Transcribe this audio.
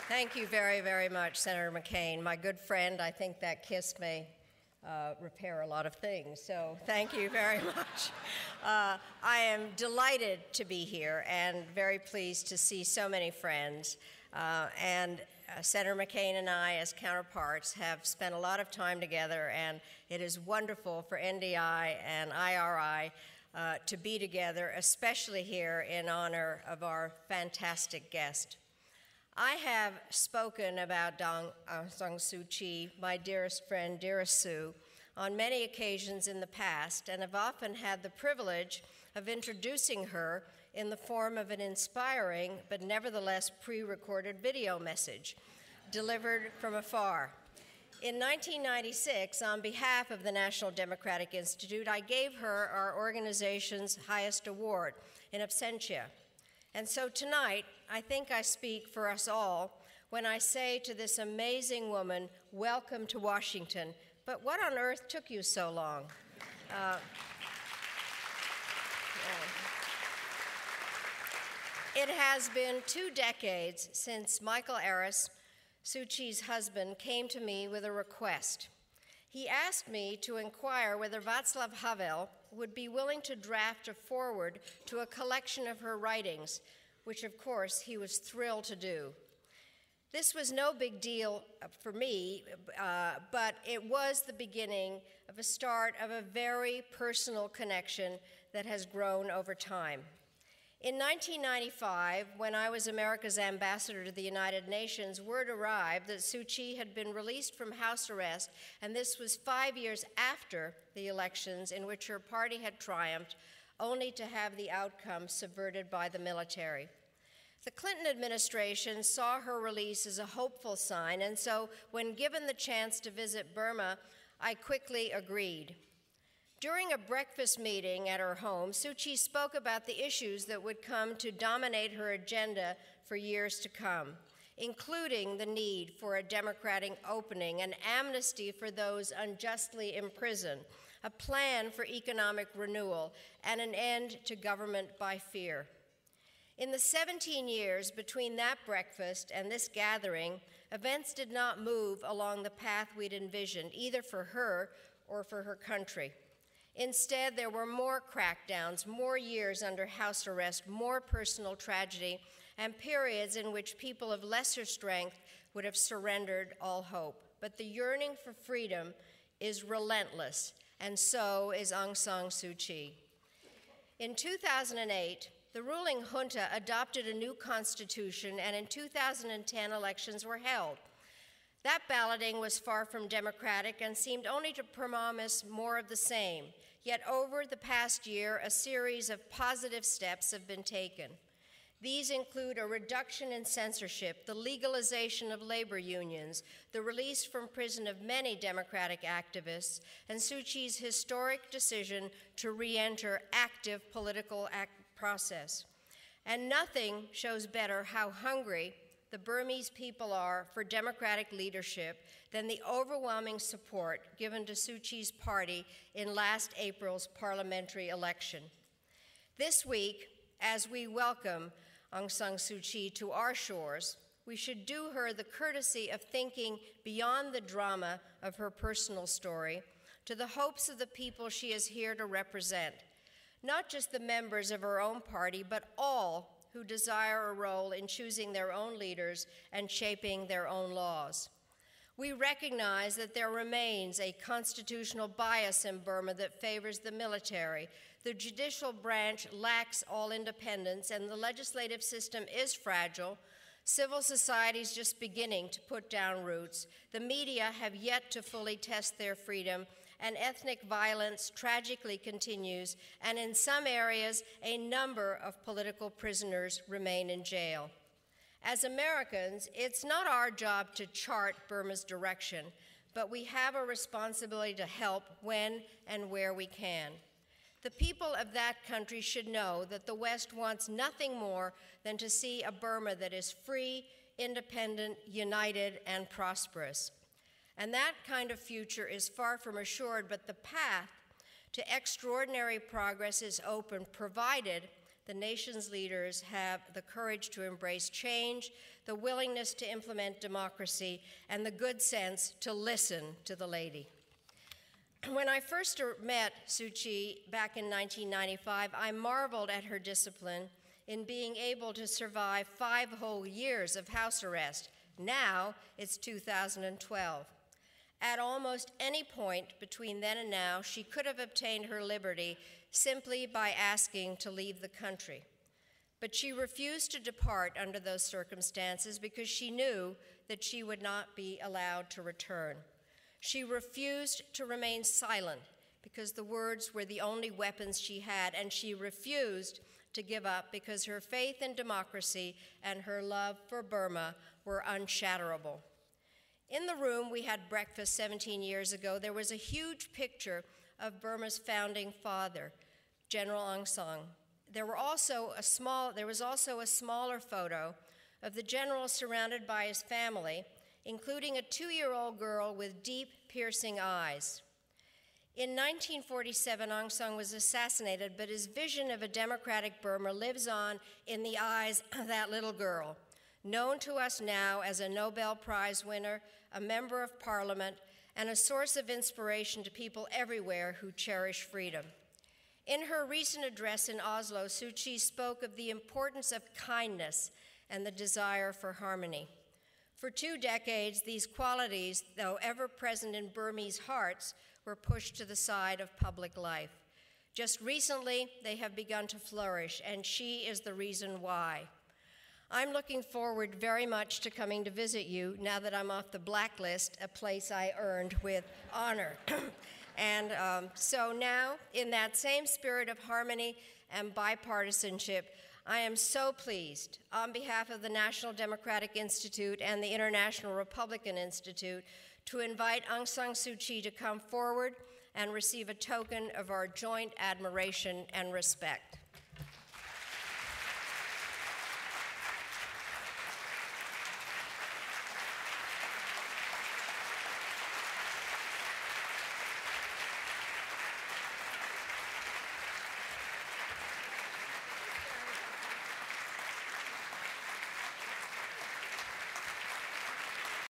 Thank you very, very much, Senator McCain. My good friend, I think that kiss may repair a lot of things, so thank you very much. I am delighted to be here and very pleased to see so many friends. Senator McCain and I, as counterparts, have spent a lot of time together, and it is wonderful for NDI and IRI to be together, especially here in honor of our fantastic guest. I have spoken about Aung San Suu Kyi, my dearest friend, dearest Sue, on many occasions in the past, and have often had the privilege of introducing her in the form of an inspiring but nevertheless pre-recorded video message delivered from afar. In 1996, on behalf of the National Democratic Institute, I gave her our organization's highest award, in absentia. And so tonight, I think I speak for us all when I say to this amazing woman, welcome to Washington, but what on earth took you so long? It has been 2 decades since Michael Aris, Suu Kyi's husband, came to me with a request. He asked me to inquire whether Václav Havel would be willing to draft a foreword to a collection of her writings, which of course he was thrilled to do. This was no big deal for me, but it was the beginning of a start of a very personal connection that has grown over time. In 1995, when I was America's ambassador to the United Nations, word arrived that Suu Kyi had been released from house arrest, and this was 5 years after the elections in which her party had triumphed, only to have the outcome subverted by the military. The Clinton administration saw her release as a hopeful sign, and so when given the chance to visit Burma, I quickly agreed. During a breakfast meeting at her home, Suu Kyi spoke about the issues that would come to dominate her agenda for years to come, including the need for a democratic opening, an amnesty for those unjustly imprisoned, a plan for economic renewal, and an end to government by fear. In the 17 years between that breakfast and this gathering, events did not move along the path we'd envisioned, either for her or for her country. Instead, there were more crackdowns, more years under house arrest, more personal tragedy, and periods in which people of lesser strength would have surrendered all hope. But the yearning for freedom is relentless, and so is Aung San Suu Kyi. In 2008, the ruling junta adopted a new constitution, and in 2010, elections were held. That balloting was far from democratic and seemed only to promise more of the same. Yet over the past year, a series of positive steps have been taken. These include a reduction in censorship, the legalization of labor unions, the release from prison of many democratic activists, and Suu Kyi's historic decision to re-enter active political process. And nothing shows better how hungry the Burmese people are for democratic leadership than the overwhelming support given to Suu Kyi's party in last April's parliamentary election. This week, as we welcome Aung San Suu Kyi to our shores, we should do her the courtesy of thinking beyond the drama of her personal story to the hopes of the people she is here to represent, not just the members of her own party, but all who desire a role in choosing their own leaders and shaping their own laws. We recognize that there remains a constitutional bias in Burma that favors the military. The judicial branch lacks all independence, and the legislative system is fragile. Civil society is just beginning to put down roots. The media have yet to fully test their freedom, and ethnic violence tragically continues, and in some areas, a number of political prisoners remain in jail. As Americans, it's not our job to chart Burma's direction, but we have a responsibility to help when and where we can. The people of that country should know that the West wants nothing more than to see a Burma that is free, independent, united, and prosperous. And that kind of future is far from assured, but the path to extraordinary progress is open, provided the nation's leaders have the courage to embrace change, the willingness to implement democracy, and the good sense to listen to the lady. When I first met Suu Kyi back in 1995, I marveled at her discipline in being able to survive 5 whole years of house arrest. Now it's 2012. At almost any point between then and now, she could have obtained her liberty simply by asking to leave the country. But she refused to depart under those circumstances because she knew that she would not be allowed to return. She refused to remain silent because the words were the only weapons she had, and she refused to give up because her faith in democracy and her love for Burma were unshatterable. In the room we had breakfast 17 years ago, there was a huge picture of Burma's founding father, General Aung San. There was also a smaller photo of the general surrounded by his family, including a 2-year-old girl with deep, piercing eyes. In 1947, Aung San was assassinated, but his vision of a democratic Burma lives on in the eyes of that little girl, known to us now as a Nobel Prize winner, a member of parliament, and a source of inspiration to people everywhere who cherish freedom. In her recent address in Oslo, Suu Kyi spoke of the importance of kindness and the desire for harmony. For 2 decades, these qualities, though ever present in Burmese hearts, were pushed to the side of public life. Just recently, they have begun to flourish, and she is the reason why. I'm looking forward very much to coming to visit you now that I'm off the blacklist, a place I earned with honor. And so now, in that same spirit of harmony and bipartisanship, I am so pleased, on behalf of the National Democratic Institute and the International Republican Institute, to invite Aung San Suu Kyi to come forward and receive a token of our joint admiration and respect.